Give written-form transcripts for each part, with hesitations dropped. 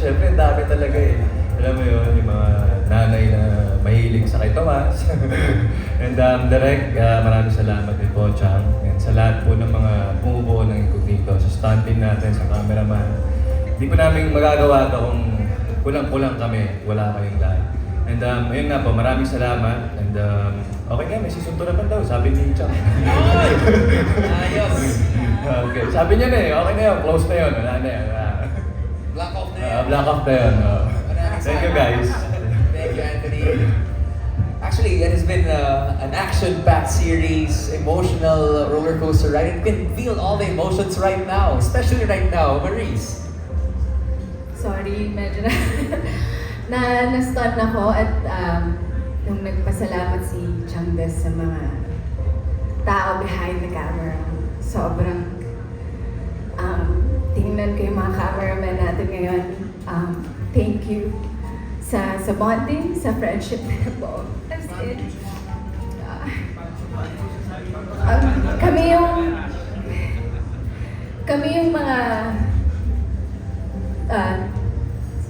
syempre ang dami talaga eh. Alam mo yun, yung mga nanay na mahilig sa kay Tomas. And direct, maraming salamat din po, Chang. And sa lahat po ng mga bumubuo ng Incognito, sa stunt team natin, sa cameraman. Hindi po namin magagawa ito kung kulang-kulang kami, wala kayong lahat. And ayun nga po, maraming salamat. And okay nga, may season 2 naman daw, sabi ni Chang. Ayos! Okay, sabi niya na eh, okay na yun, close na yun, wala na yun. Black off na yan. Black off na yun. Thank you guys. Thank you, Anthony. Actually, it has been an action-packed series, emotional roller coaster ride. You can feel all the emotions right now, especially right now. Maurice. Sorry, medyo na-stun ako at nung nagpasalamat si Changdes sa mga tao behind the camera. Sobrang tingnan ko yung mga cameraman natin ngayon. Thank you sa bonding, sa friendship na po. As in, kami yung mga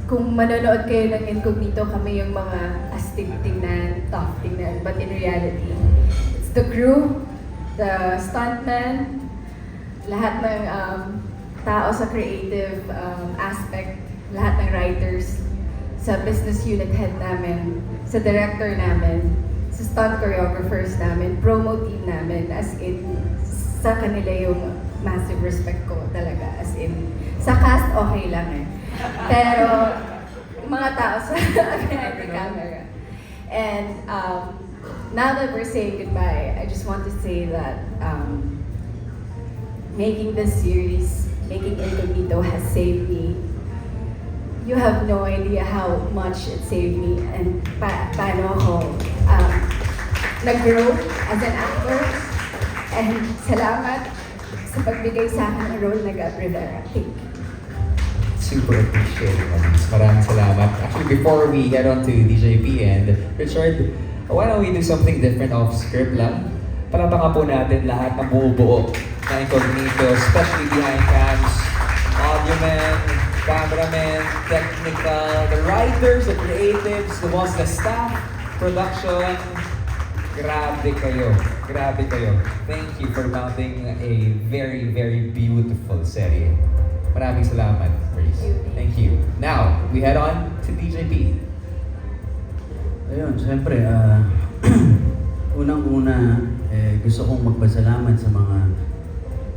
kung manonood kayo ng Incognito, kami yung mga astig tingnan, tough tingnan. But in reality, it's the crew, the stuntman, lahat ng tao sa creative aspect, lahat ng writers, sa business unit head namin, sa director namin, sa stunt choreographers namin, promo team namin, as in, sa kanila yung massive respect ko talaga. As in, sa cast okay lang eh. Pero, mga tao sa behind the camera. And now that we're saying goodbye, I just want to say that making this series, making Incognito has saved me. You have no idea how much it saved me and paano ako nag-grow as an actor. And salamat sa pagbigay sa akin ng role na Gab Rivera. Thank you. Super appreciate it. Maraming salamat. Actually, before we get on to DJP and Richard, why don't we do something different off script lang? Palapaka po natin lahat ng buo-buo na Incognito, especially behind cams, audio men, cameramen, technical, the writers, the creatives, the boss, the staff, production. Grabe kayo. Grabe kayo. Thank you for mounting a very, very beautiful serie. Maraming salamat, Maurice. Thank you. Now, we head on to DJP. Ayun, siyempre, unang-una, gusto kong magpasalamat sa mga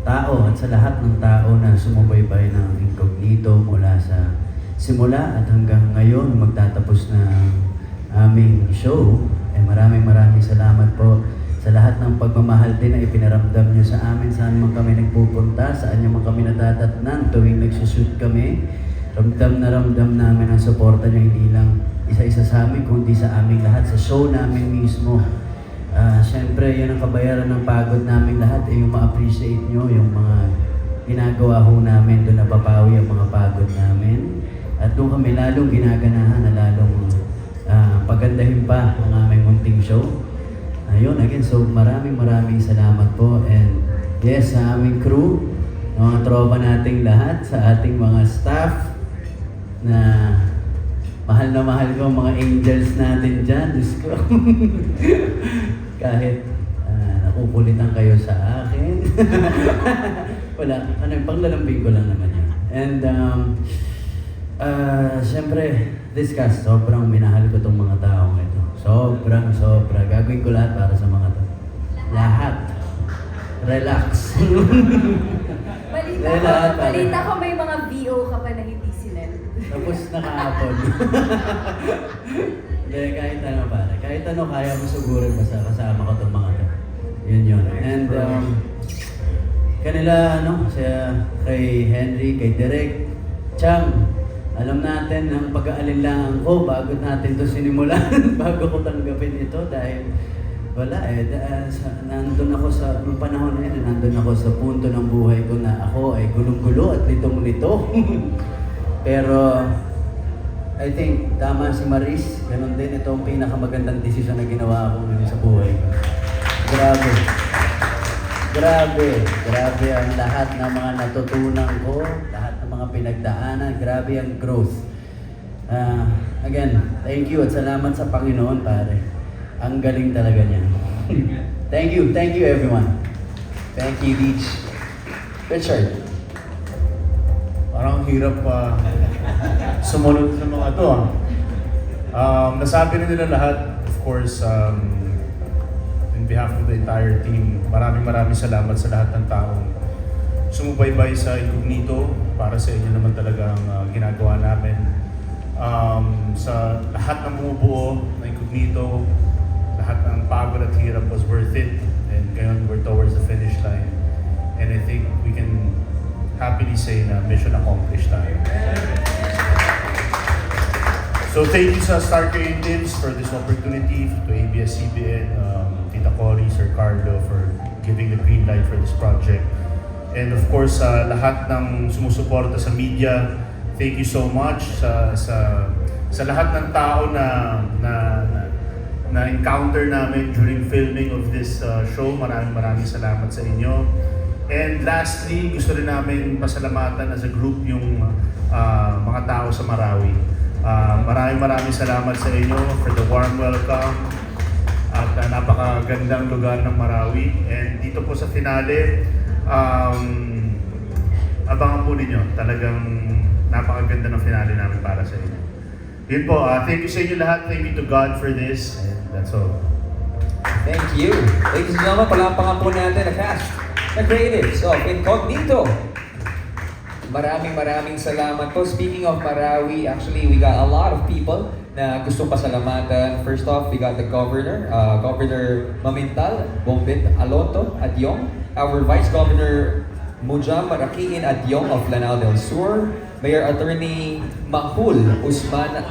tao at sa lahat ng tao na sumubaybay ng Incognito mula sa simula at hanggang ngayon magtatapos na aming show. Maraming salamat po sa lahat ng pagmamahal din na ipinaramdam nyo sa amin, saan man kami nagpupunta, saan nyo man kami natatatnan tuwing nagsushoot kami. Ramdam namin ang suporta nyo, hindi lang isa-isa sa amin, kundi sa aming lahat, sa show namin mismo. Siyempre, yun ang kabayaran ng pagod namin lahat, yung ma-appreciate nyo, yung mga ginagawa ho namin, doon napapawi ang mga pagod namin. At doon kami lalong ginaganahan na lalong pagandahin pa ang aming munting show. Ayun, again, so maraming salamat po. And yes, sa aming crew, mga tropa nating lahat, sa ating mga staff, na mahal na mahal ko, mga angels natin dyan, Diyos ko. Kahit nakukulitan kayo sa akin. Wala, panglalambing ko lang naman yun. And siyempre, this cast, sobrang minahal ko itong mga taong ito. Sobra. Gagawin ko lahat para sa mga to. Lahat. Relax. Balita ko may mga VO ka pa na hindi sinend. Tapos nakahapon. Hindi, kahit ano pare. Kahit ano, kaya mo siguro basta kasama ko itong mga to. Yun. And kanila, kay Henry, kay Derek, Chang, alam natin ang pag-aalinlangan ko bago natin to sinimulan, bago ko tanggapin ito dahil wala nandun ako sa nung panahon na yun, nandun ako sa punto ng buhay ko na ako ay gulong-gulo at litong-lito. Pero I think tama si Maris, ganun din, ito ang pinakamagandang desisyon na ginawa ko ngayon sa buhay ko. Grabe ang lahat ng mga natutunan ko, lahat ng mga pinagdaanan, grabe ang growth. Again, thank you at salamat sa Panginoon, pare. Ang galing talaga niya. Thank you everyone. Thank you, Deej. Richard. Parang hirap pa sumunod sa mga to. Nasabi na nila lahat, of course, in behalf of the entire team, maraming salamat sa lahat ng taong sumubaybay sa Incognito. Para sa inyo naman talaga ang ginagawa namin. Sa lahat ng bumubuo ng Incognito, lahat ng pagod at hirap was worth it. And ngayon, we're towards the finish line. And I think we can happily say na mission accomplished tayo. So thank you sa Star Creatives for this opportunity, to ABS-CBN, Tita Cory, Sir Carlo for giving the green light for this project. And of course, sa lahat ng sumusuporta sa media, thank you so much sa lahat ng tao na encounter namin during filming of this show. Maraming salamat sa inyo. And lastly, gusto rin namin pasalamatan as a group yung mga tao sa Marawi. Maraming salamat sa inyo for the warm welcome at napakagandang lugar ng Marawi. And dito po sa finale, abangan po ninyo. Talagang napakaganda ng finale namin para sa inyo. Yun po, thank you sa inyo lahat. Thank you to God for this. And that's all. Thank you. Ladies and gentlemen, palampakan po natin ang cast, the creatives of Incognito. Maraming salamat po. Speaking of Marawi, actually, we got a lot of people na gustong pasalamatan. First off, we got the Governor, Governor Mamintal, Bombit Aloto Adyong, our Vice Governor Mujam Marakiin Adyong of Lanao del Sur, Mayor Attorney Mahul Usman